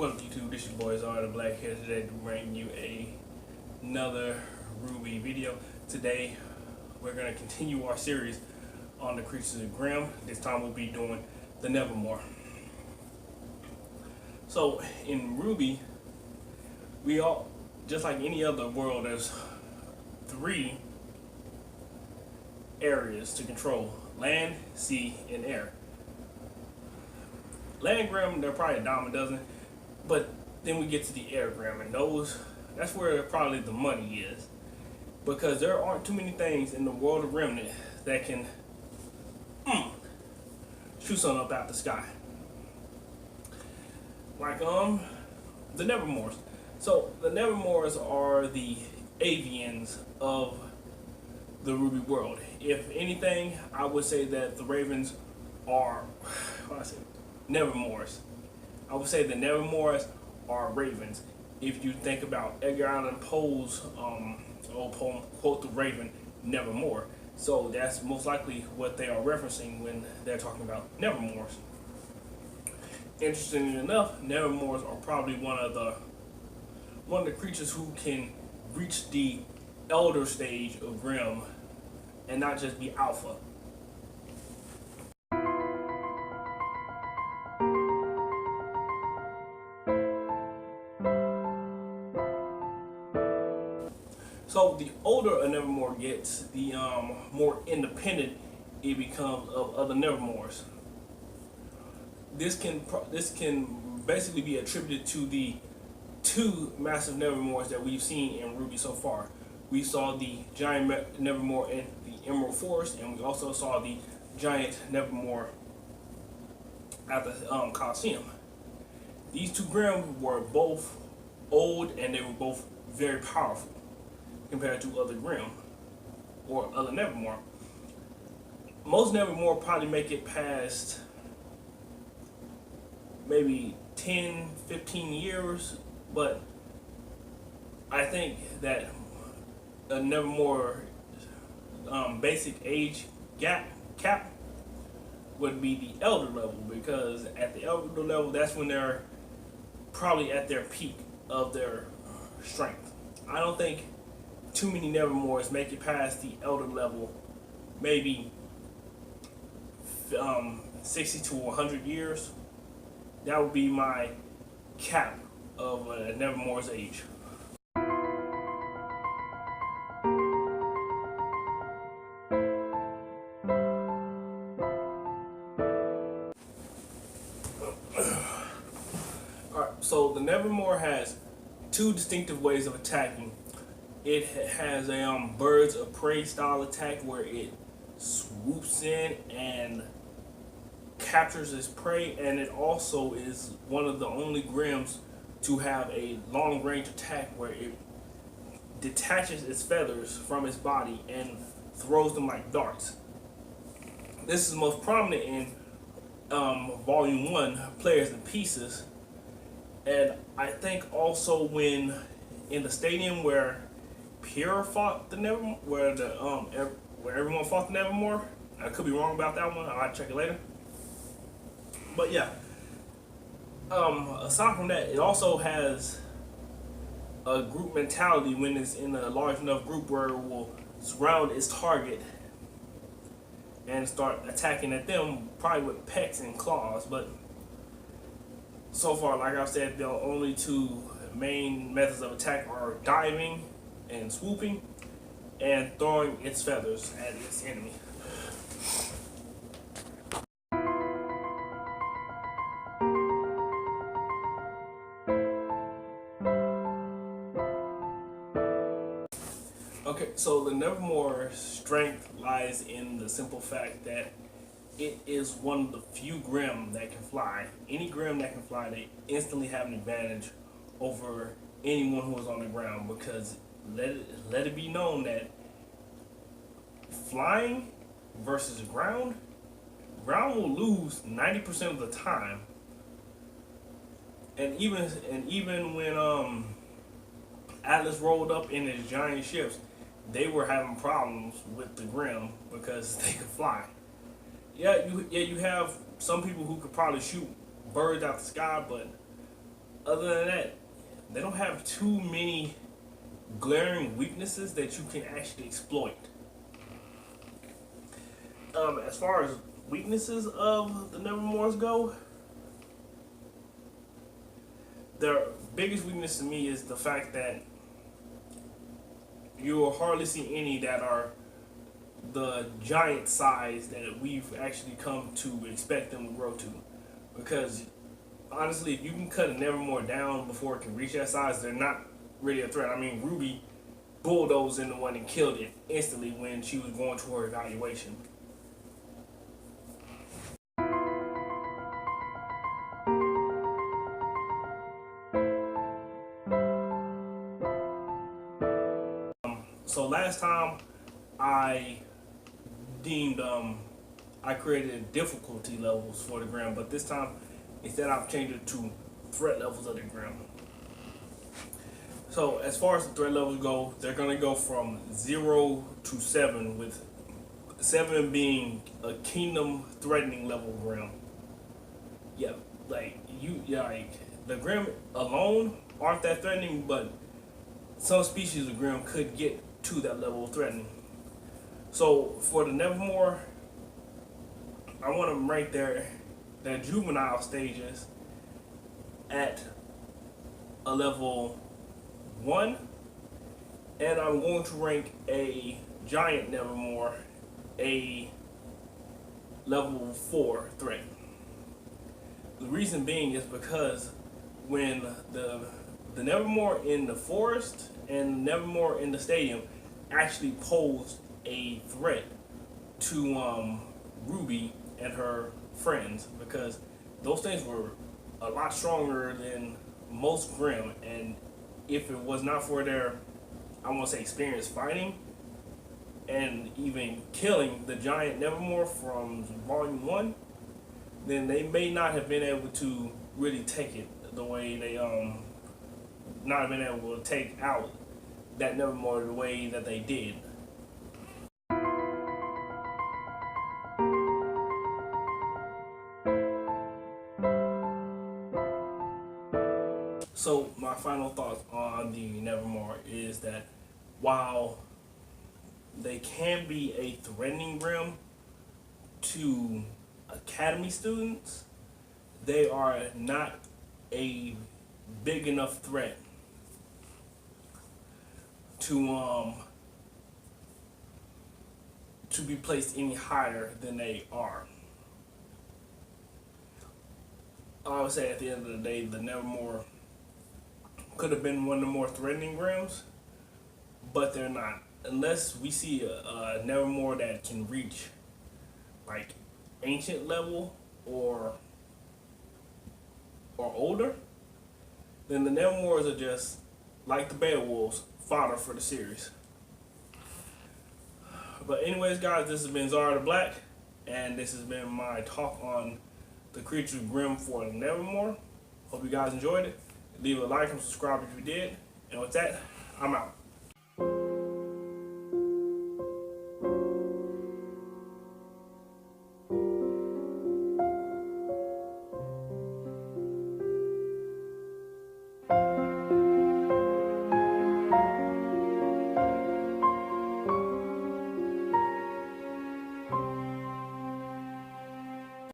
What up, YouTube? This your boys are the Black here today to bring you another Ruby video. Today we're going to continue our series on the creatures of Grimm. This time we'll be doing the Nevermore. So in Ruby, we all, just like any other world, there's 3 areas to control: land, sea, and air. Land Grimm, they're probably a dime a dozen. But then we get to the air Grimm, and that's where probably the money is. Because there aren't too many things in the world of Remnant that can shoot something up out the sky. Like the Nevermores. So the Nevermores are the avians of the Ruby world. If anything, I would say that the Ravens are Nevermores. I would say the Nevermores are ravens. If you think about Edgar Allan Poe's old poem, quote the Raven, Nevermore. So that's most likely what they are referencing when they're talking about Nevermores. Interestingly enough, Nevermores are probably one of the creatures who can reach the elder stage of Grimm and not just be alpha. So the older a Nevermore gets, the more independent it becomes of other Nevermores. This can basically be attributed to the 2 massive Nevermores that we've seen in Ruby so far. We saw the giant Nevermore in the Emerald Forest, and we also saw the giant Nevermore at the Coliseum. These 2 Grimm were both old, and they were both very powerful compared to other Grimm or other Nevermore. Most Nevermore probably make it past maybe 10, 15 years, but I think that a Nevermore basic age cap would be the elder level, because at the elder level, that's when they're probably at their peak of their strength. I don't think too many Nevermores make it past the elder level, maybe 60 to 100 years. That would be my cap of a Nevermore's age. Alright, so the Nevermore has 2 distinctive ways of attacking. It has a birds of prey style attack where it swoops in and captures its prey, and it also is one of the only Grimms to have a long range attack where it detaches its feathers from its body and throws them like darts. This is most prominent in Volume 1, Players and Pieces, and I think also when in the stadium where Pierre fought the Nevermore, where everyone fought the Nevermore. I could be wrong about that one. I'll have to check it later. But yeah, aside from that, it also has a group mentality when it's in a large enough group where it will surround its target and start attacking at them, probably with pecks and claws. But so far, like I said, the only 2 main methods of attack are diving and swooping, and throwing its feathers at its enemy. Okay, so the Nevermore's strength lies in the simple fact that it is one of the few Grimm that can fly. Any Grimm that can fly, they instantly have an advantage over anyone who is on the ground, because let it be known that flying versus ground will lose 90% of the time. And even when Atlas rolled up in his giant ships, they were having problems with the Grimm because they could fly. You have some people who could probably shoot birds out the sky, but Other than that, they don't have too many glaring weaknesses that you can actually exploit. As far as weaknesses of the Nevermores go, their biggest weakness to me is the fact that you will hardly see any that are the giant size that we've actually come to expect them to grow to. Because honestly, if you can cut a Nevermore down before it can reach that size, they're not really a threat. I mean, Ruby bulldozed into one and killed it instantly when she was going to her evaluation. So last time I deemed I created difficulty levels for the Grim, but this time instead I've changed it to threat levels of the Grim. So as far as the threat levels go, they're gonna go from 0 to 7, with 7 being a kingdom threatening level Grim. Yeah, like the Grim alone aren't that threatening, but some species of Grim could get to that level of threatening. So for the Nevermore, I want them right there, their juvenile stages, at a level 1, and I'm going to rank a giant Nevermore a level 4 threat. The reason being is because when the Nevermore in the forest and Nevermore in the stadium actually posed a threat to Ruby and her friends, because those things were a lot stronger than most Grim, and if it was not for their, I want to say, experience fighting and even killing the giant Nevermore from Volume 1, then they may not have been able to really take it the way they not have been able to take out that Nevermore the way that they did. So my final thoughts on the Nevermore is that while they can be a threatening Grim to academy students, they are not a big enough threat to be placed any higher than they are. I would say at the end of the day, the Nevermore could have been one of the more threatening Grims, but they're not. Unless we see a Nevermore that can reach like ancient level or older, then the Nevermores are just like the Beowulfs, fodder for the series. But anyways, guys, this has been Zara the Black, and this has been my talk on the creatures Grim for Nevermore. Hope you guys enjoyed it. Leave a like and subscribe if you did. And with that, I'm out.